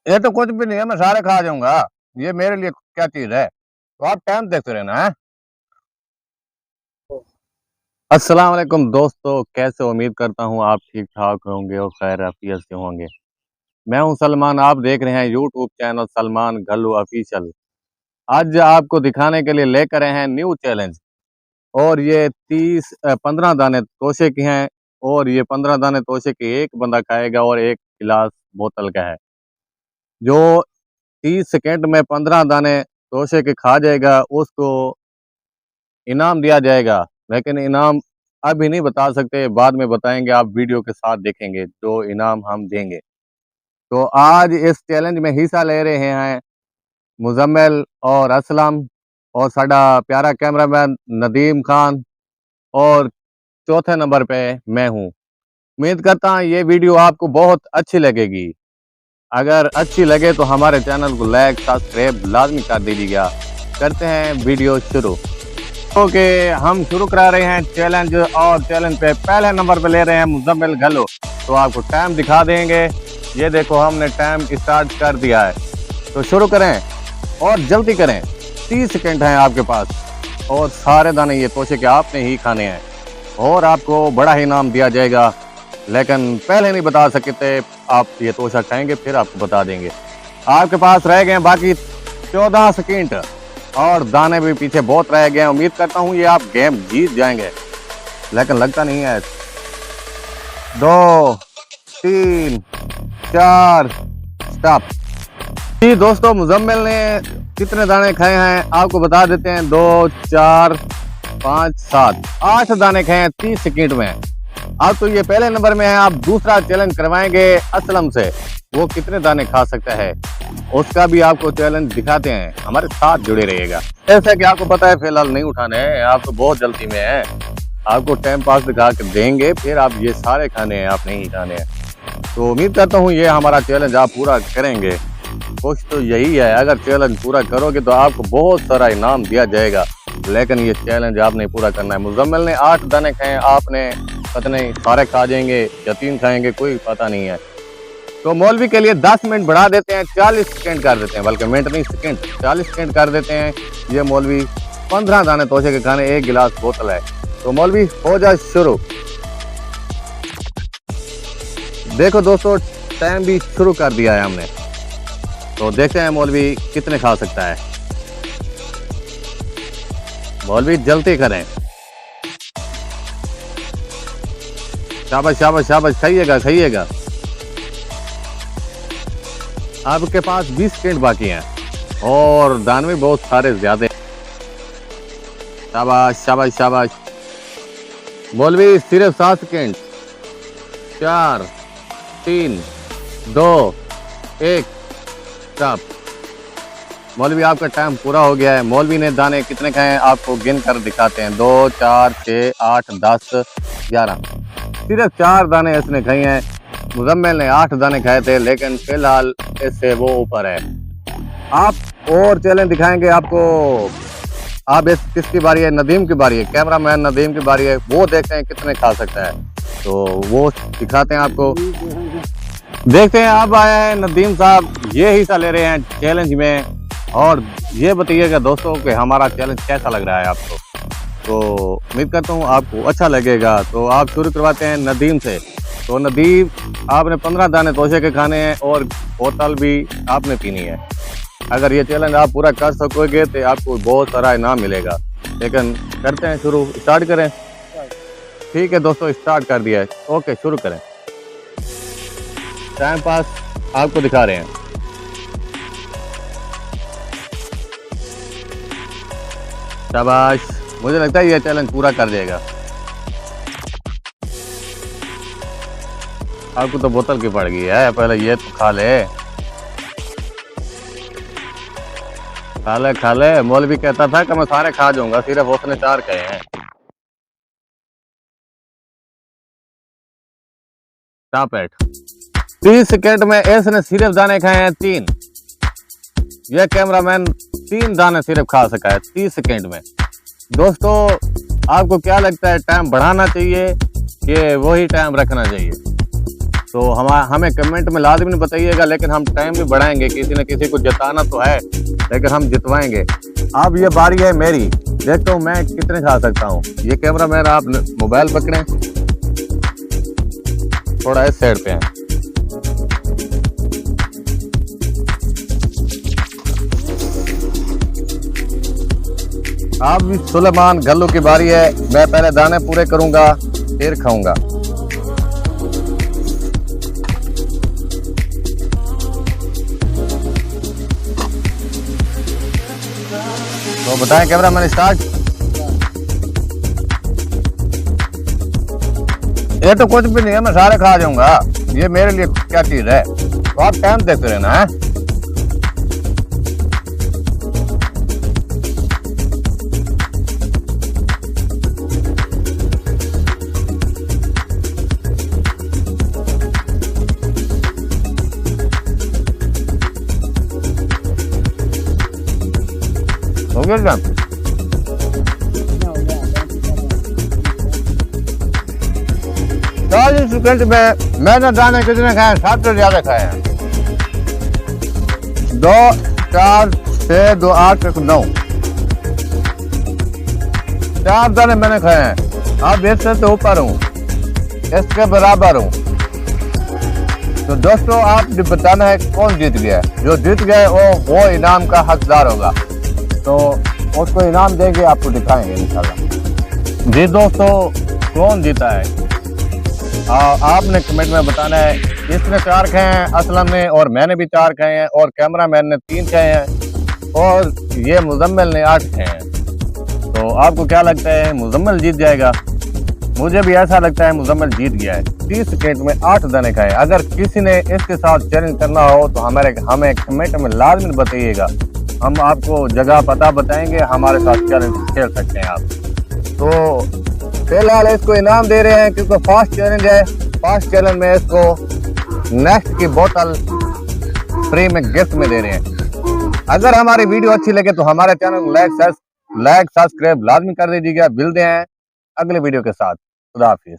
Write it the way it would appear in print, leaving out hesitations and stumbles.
ये तो कुछ भी नहीं है, मैं सारे खा जाऊंगा। ये मेरे लिए क्या चीज है? तो आप टाइम देखते रहना है। अस्सलाम वालेकुम दोस्तों, कैसे हो? उम्मीद करता हूँ आप ठीक ठाक होंगे और खैर आफियत से होंगे। मैं हूं सलमान, आप देख रहे हैं यूट्यूब चैनल सलमान घल्लू ऑफिशियल। आज आपको दिखाने के लिए लेकर आए हैं न्यू चैलेंज। और ये 15 दाने तोशे के हैं। और ये 15 दाने तोशे के एक बंदा खाएगा और एक गिलास बोतल का है। जो 30 सेकेंड में 15 दाने तोशे के खा जाएगा उसको इनाम दिया जाएगा। लेकिन इनाम अभी नहीं बता सकते, बाद में बताएंगे, आप वीडियो के साथ देखेंगे जो इनाम हम देंगे। तो आज इस चैलेंज में हिस्सा ले रहे हैं मुजम्मिल और असलम और साडा प्यारा कैमरामैन नदीम खान। और चौथे नंबर पे मैं हूँ। उम्मीद करता हूँ ये वीडियो आपको बहुत अच्छी लगेगी। अगर अच्छी लगे तो हमारे चैनल को लाइक सब्सक्राइब लाजमी कर दीजिएगा। करते हैं वीडियो शुरू। ओके, हम शुरू करा रहे हैं चैलेंज। और चैलेंज पे पहले नंबर पे ले रहे हैं मुजम्मिल घल्लू। तो आपको टाइम दिखा देंगे। ये देखो, हमने टाइम स्टार्ट कर दिया है। तो शुरू करें और जल्दी करें। 30 सेकंड हैं आपके पास और सारे दाने ये तोशे के आपने ही खाने हैं और आपको बड़ा ही इनाम दिया जाएगा। लेकिन पहले नहीं बता सकते, आप ये तोशा खाएंगे फिर आपको बता देंगे। आपके पास रह गए बाकी 14 सेकंड और दाने भी पीछे बहुत रह गए हैं। उम्मीद करता हूँ ये आप गेम जीत जाएंगे, लेकिन लगता नहीं है। 2 3 4 स्टॉप। जी दोस्तों, मुजम्मिल ने कितने दाने खाए हैं आपको बता देते हैं। 2 4 5 7 8 दाने खाए हैं 30 सेकंड में। अब तो ये पहले नंबर में है। आप दूसरा चैलेंज करवाएंगे असलम से, वो कितने दाने खा सकता है उसका भी आपको चैलेंज दिखाते हैं। हमारे साथ जुड़े रहिएगा। जैसा कि आपको पता है फिलहाल नहीं उठाने हैं, आप तो बहुत जल्दी में है। आपको टाइम पास दिखा के देंगे, फिर आप ये सारे खाने हैं, आप नहीं खाने हैं। तो उम्मीद करता हूँ ये हमारा चैलेंज आप पूरा करेंगे। कोशिश तो यही है, अगर चैलेंज पूरा करोगे तो आपको बहुत सारा इनाम दिया जाएगा। लेकिन ये चैलेंज आपने पूरा करना है। मुजम्मिल ने 8 दाने खाए, आपने पता नहीं सारे खा जाएंगे या 3 खाएंगे, कोई पता नहीं है। तो मौलवी के लिए 10 मिनट बढ़ा देते हैं, 40 सेकंड कर देते हैं, बल्कि मिनट नहीं सेकंड, 40 सेकंड कर देते हैं। ये मौलवी 15 दाने तोशे के खाने, एक गिलास बोतल है। तो मौलवी हो जाए शुरू। देखो दोस्तों, टाइम भी शुरू कर दिया है हमने। तो देखते हैं मौलवी कितने खा सकता है। मौलवी जल्दी करें। शाबाश शाबाश शाबाश, खाइएगा खाइएगा। आपके पास 20 सेकंड बाकी हैं और दाने भी बहुत सारे ज्यादा। शाबाश शाबाश शाबाश। मौलवी सिर्फ 7 सेकंड। 4 3 2 1 स्टॉप। मौलवी आपका टाइम पूरा हो गया है। मौलवी ने दाने कितने खाए हैं आपको गिन कर दिखाते हैं। 2 4 6 8 10 11। सिर्फ 4 दाने इसने खाए हैं। मुजम्मिल ने 8 दाने खाए थे, लेकिन फिलहाल इससे वो ऊपर है। आप और चैलेंज दिखाएंगे आपको। आप इस किसकी बारी है? नदीम की बारी है। कैमरामैन नदीम की बारी है। वो देखते हैं कितने खा सकता है, तो वो दिखाते हैं आपको। देखते हैं, अब आया है नदीम साहब, ये हिस्सा ले रहे हैं चैलेंज में। और ये बताइएगा दोस्तों कि हमारा चैलेंज कैसा लग रहा है आपको। तो उम्मीद करता हूँ आपको अच्छा लगेगा। तो आप शुरू करवाते हैं नदीम से। तो नदीम, आपने 15 दाने तोशे के खाने हैं और बोतल भी आपने पीनी है। अगर ये चैलेंज आप पूरा कर सकोगे तो आपको बहुत सारा इनाम मिलेगा। लेकिन करते हैं शुरू, स्टार्ट करें। ठीक है दोस्तों, स्टार्ट कर दिया है। ओके, शुरू करें। टाइम पास आपको दिखा रहे हैं। शाबाश, मुझे लगता है ये चैलेंज पूरा कर देगा। आपको तो बोतल की पड़ गई है, पहले ये तो खा ले। खा ले खा ले। मौलवी कहता था कि मैं सारे खा जाऊंगा, सिर्फ उसने 4 कहे हैं। Stop at. 30 सेकंड में इसने सिर्फ दाने खाए हैं 3। यह कैमरामैन 3 दाने सिर्फ खा सका है 30 सेकंड में। दोस्तों, आपको क्या लगता है, टाइम बढ़ाना चाहिए कि वही टाइम रखना चाहिए? तो हमें कमेंट में लाजमी बताइएगा, लेकिन हम टाइम भी बढ़ाएंगे, किसी न किसी को जिताना तो है, लेकिन हम जितवाएंगे। अब ये बारी है मेरी, देखता हूँ मैं कितने खा सकता हूँ। ये कैमरा मैन आप मोबाइल पकड़ें, थोड़ा इस साइड पे है। अब सुलेमान गल्लू की बारी है। मैं पहले दाने पूरे करूंगा, फिर खाऊंगा। तो बताएं कैमरा मैन स्टार्ट। ये तो कुछ भी नहीं है, मैं सारे खा जाऊंगा। ये मेरे लिए क्या चीज है, तो आप टाइम देखते रहना है। हो गया जान? 40 सेकंड में मैंने दाने कितने खाए? 7 से ज्यादा खाए हैं। 2 4 6 2 8 1 9 4 दाने मैंने खाए हैं। आप इससे तो ऊपर हूँ, इसके बराबर हूँ। तो दोस्तों आप बताना है कौन जीत गया। जो जीत गया वो इनाम का हकदार होगा, तो उसको इनाम देंगे, आपको दिखाएंगे इंशाल्लाह। जी दोस्तों, कौन जीता है आपने कमेंट में बताना है। इसने 4 खाए हैं, असलम ने और मैंने भी 4 खाए हैं, और कैमरा मैन ने 3 खाए हैं, और ये मुजम्मिल ने 8 खाए हैं। तो आपको क्या लगता है, मुजम्मिल जीत जाएगा? मुझे भी ऐसा लगता है मुजम्मिल जीत गया है। 30 सेकंड में 8 दाने खाए। अगर किसी ने इसके साथ चैलेंज करना हो तो हमें कमेंट में लाजमी बताइएगा, हम आपको जगह पता बताएंगे, हमारे साथ चैलेंज खेल सकते हैं आप। तो फिलहाल इसको इनाम दे रहे हैं क्योंकि फास्ट चैलेंज है। फास्ट चैलेंज में इसको नेक्स्ट की बोतल फ्री में गिफ्ट में दे रहे हैं। अगर हमारी वीडियो अच्छी लगे तो हमारे चैनल को लाइक सब्सक्राइब लाजमी कर दीजिएगा। मिलते हैं अगले वीडियो के साथ। खुदा हाफिज।